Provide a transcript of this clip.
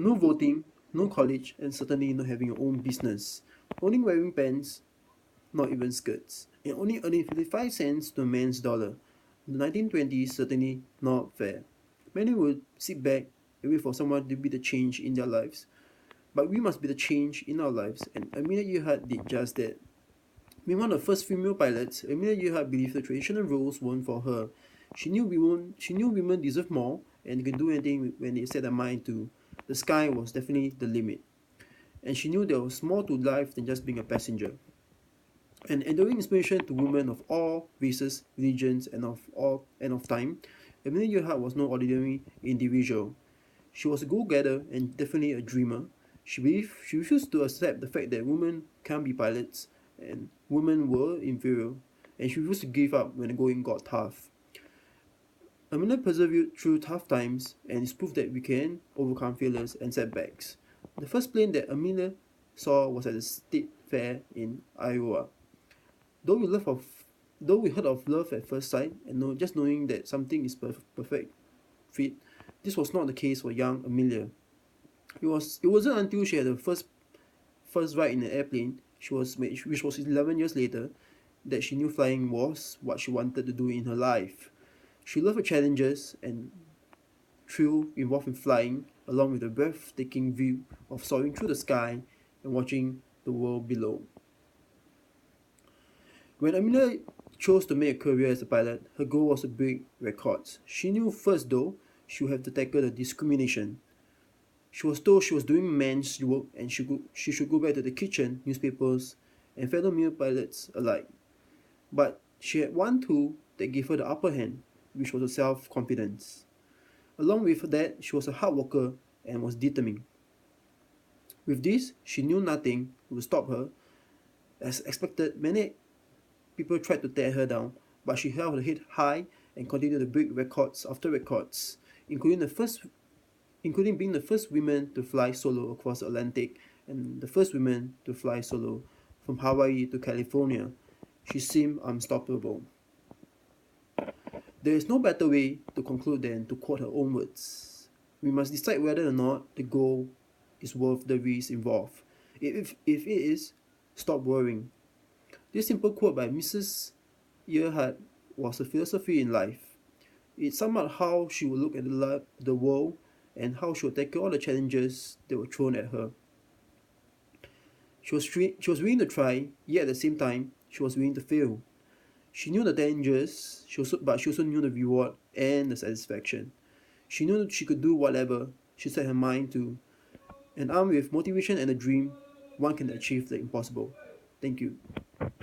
No voting, no college, and certainly not having your own business. Only wearing pants, not even skirts. And only earning 55 cents to a man's dollar. The 1920s certainly not fair. Many would sit back and wait for someone to be the change in their lives. But we must be the change in our lives, and Amelia Earhart did just that. Being one of the first female pilots, Amelia Earhart believed the traditional roles weren't for her. She knew women deserved more and could do anything when they set their mind to. The sky was definitely the limit. And she knew there was more to life than just being a passenger. An enduring inspiration to women of all races, religions, and of time, Amelia Earhart was no ordinary individual. She was a go-getter and definitely a dreamer. She refused to accept the fact that women can't be pilots and women were inferior, and she refused to give up when the going got tough. Amelia persevered through tough times and is proof that we can overcome failures and setbacks. The first plane that Amelia saw was at the state fair in Iowa. Though we love of Though we heard of love at first sight and just knowing that something is perfect fit, this was not the case for young Amelia. It wasn't until she had her first ride in an airplane, which was 11 years later, that she knew flying was what she wanted to do in her life. She loved the challenges and thrill involved in flying, along with the breathtaking view of soaring through the sky and watching the world below. When Amelia chose to make a career as a pilot, her goal was to break records. She knew first, though, she would have to tackle the discrimination. She was told she was doing men's work and she should go back to the kitchen, newspapers, and fellow male pilots alike. But she had one tool that gave her the upper hand, which was her self-confidence. Along with that, she was a hard worker and was determined. With this, she knew nothing would stop her. As expected, many people tried to tear her down, but she held her head high and continued to break records after records, including being the first woman to fly solo across the Atlantic and the first woman to fly solo from Hawaii to California. She seemed unstoppable. There is no better way to conclude than to quote her own words. We must decide whether or not the goal is worth the risk involved. If it is, stop worrying. This simple quote by Mrs. Earhart was a philosophy in life. It summed up how she would look at the world and how she would tackle all the challenges that were thrown at her. She was willing to try, yet at the same time, she was willing to fail. She knew the dangers, but she also knew the reward and the satisfaction. She knew that she could do whatever she set her mind to, and armed with motivation and a dream, one can achieve the impossible. Thank you.